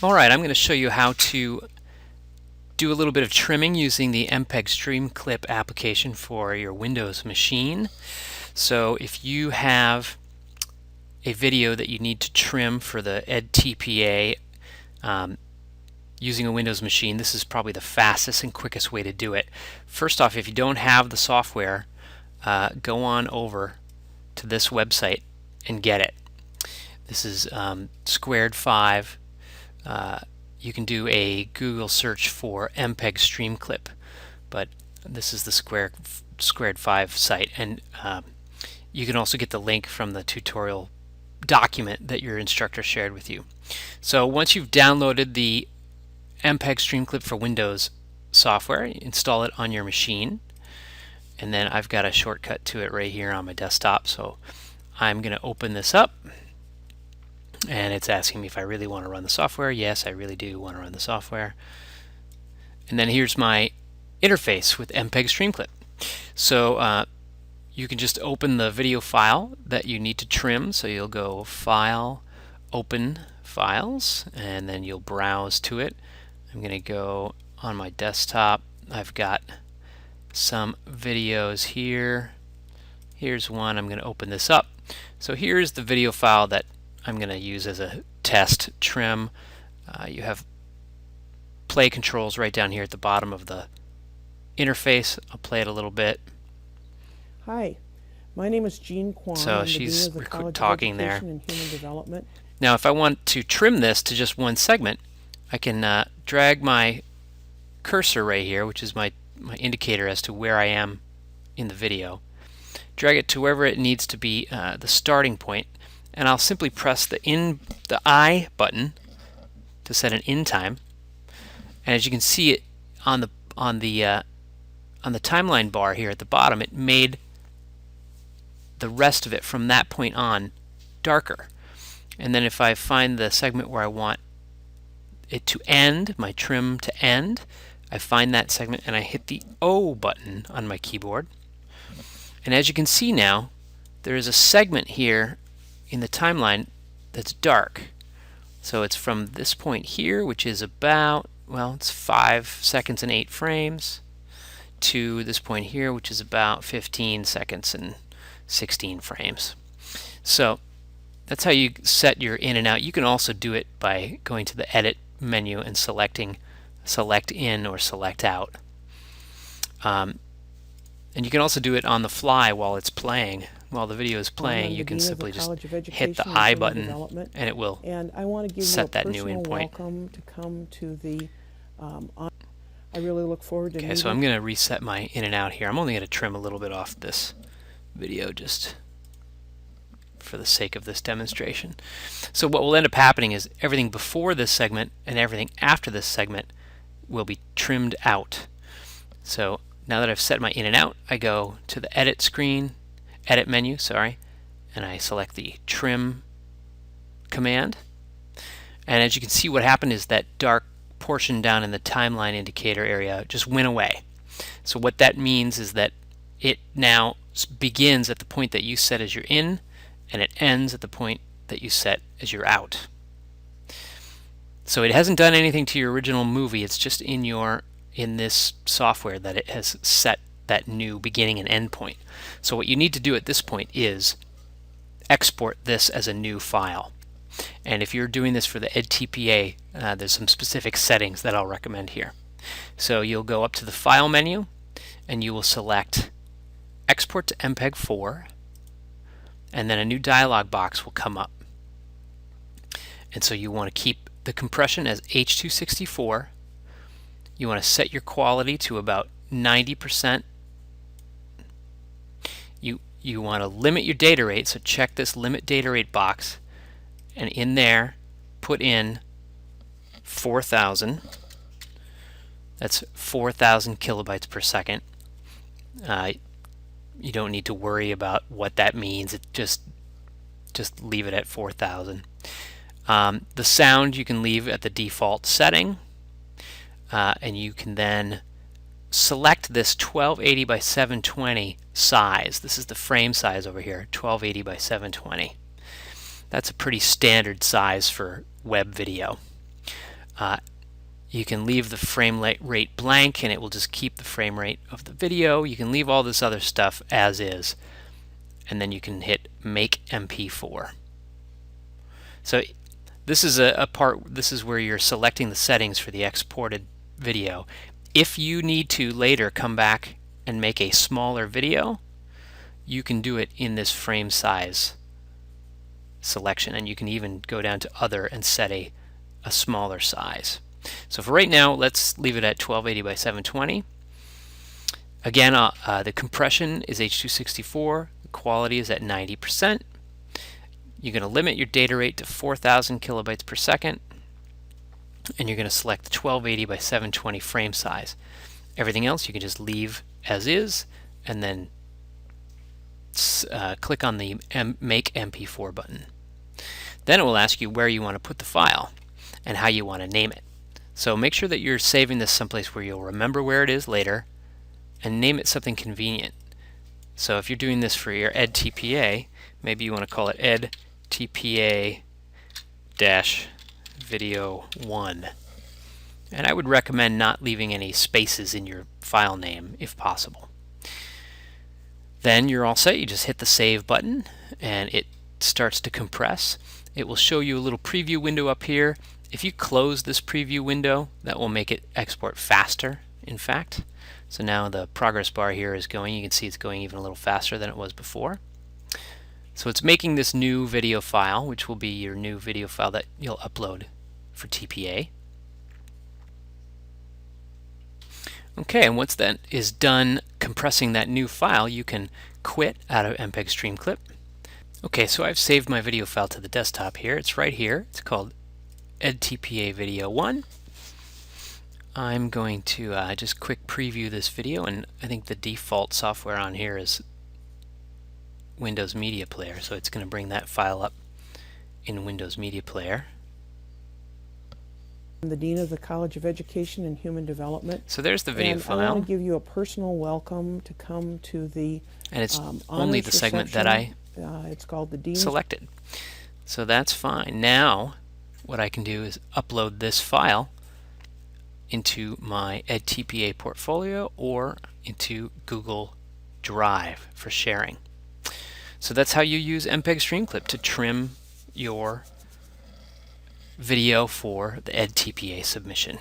Alright, I'm going to show you how to do a little bit of trimming using the Mpeg Streamclip application for your Windows machine. So if you have a video that you need to trim for the edTPA using a Windows machine, this is probably the fastest and quickest way to do it. First off, if you don't have the software, go on over to this website and get it. This is Squared 5. You can do a Google search for Mpeg Streamclip, but this is the Squared 5 site, and you can also get the link from the tutorial document that your instructor shared with you. So once you've downloaded the Mpeg Streamclip for Windows software, install it on your machine, and then I've got a shortcut to it right here on my desktop, so I'm going to open this up. And it's asking me if I really want to run the software. Yes, I really do want to run the software. And then here's my interface with Mpeg Streamclip. So you can just open the video file that you need to trim. So you'll go File, Open Files, and then you'll browse to it. I'm going to go on my desktop. I've got some videos here. Here's one. I'm going to open this up. So here's the video file that I'm going to use as a test trim. You have play controls right down here at the bottom of the interface. I'll play it a little bit. Hi, my name is Jean Kwan. So she's talking there. And Human Development. Now if I want to trim this to just one segment, I can drag my cursor right here, which is my indicator as to where I am in the video. Drag it to wherever it needs to be the starting point. And I'll simply press the I button to set an in time. And as you can see it on the timeline bar here at the bottom, it made the rest of it from that point on darker. And then if I find the segment where I want it to end, my trim to end, I find that segment and I hit the O button on my keyboard. And as you can see now, there is a segment here in the timeline that's dark. So it's from this point here, which is about, well, it's 5 seconds and 8 frames, to this point here, which is about 15 seconds and 16 frames. So that's how you set your in and out. You can also do it by going to the edit menu and selecting select in or select out. And you can also do it on the fly while it's playing. While the video is playing, you can simply just hit the I button and it will set that new in point. Welcome to come to the I really look forward to Okay, so I'm going to reset my in and out here. I'm only going to trim a little bit off this video just for the sake of this demonstration. So what will end up happening is everything before this segment and everything after this segment will be trimmed out. So now that I've set my in and out, I go to the edit menu, and I select the trim command. And as you can see, what happened is that dark portion down in the timeline indicator area just went away. So what that means is that it now begins at the point that you set as your in, and it ends at the point that you set as your out. So it hasn't done anything to your original movie. It's just in this software that it has set that new beginning and end point. So what you need to do at this point is export this as a new file. And if you're doing this for the edTPA, there's some specific settings that I'll recommend here. So you'll go up to the File menu and you will select Export to MPEG 4, and then a new dialog box will come up. And so you want to keep the compression as H.264. You want to set your quality to about 90%. You want to limit your data rate, so check this limit data rate box, and in there put in 4,000. That's 4,000 kilobytes per second. You don't need to worry about what that means. Just leave it at 4,000. The sound you can leave at the default setting, and you can then select this 1280 by 720 size. This is the frame size over here, 1280 by 720. That's a pretty standard size for web video. You can leave the frame rate blank and it will just keep the frame rate of the video. You can leave all this other stuff as is, and then you can hit Make MP4. So this is this is where you're selecting the settings for the exported video. If you need to later come back and make a smaller video, you can do it in this frame size selection, and you can even go down to Other and set a smaller size. So for right now, let's leave it at 1280 by 720. Again, the compression is H.264, the quality is at 90%. You're going to limit your data rate to 4,000 kilobytes per second, and you're going to select the 1280 by 720 frame size. Everything else you can just leave as is, and then click on the Make MP4 button. Then it will ask you where you want to put the file and how you want to name it. So make sure that you're saving this someplace where you'll remember where it is later, and name it something convenient. So if you're doing this for your edTPA, maybe you want to call it edTPA-video 1. And I would recommend not leaving any spaces in your file name if possible. Then you're all set. You just hit the Save button and it starts to compress. It will show you a little preview window up here. If you close this preview window, that will make it export faster, in fact. So now the progress bar here is going. You can see it's going even a little faster than it was before. So it's making this new video file, which will be your new video file that you'll upload for TPA. Okay, and once that is done compressing that new file, you can quit out of Mpeg Streamclip. Okay, so I've saved my video file to the desktop here. It's right here. It's called edTPA Video 1. I'm going to just quick preview this video, and I think the default software on here is Windows Media Player, so it's going to bring that file up in Windows Media Player. I'm the Dean of the College of Education and Human Development. So there's the video file. I want to give you a personal welcome to come to the and it's only the segment that I it's called the Dean selected. So that's fine. Now what I can do is upload this file into my edTPA portfolio or into Google Drive for sharing. So that's how you use Mpeg Streamclip to trim your video for the edTPA submission.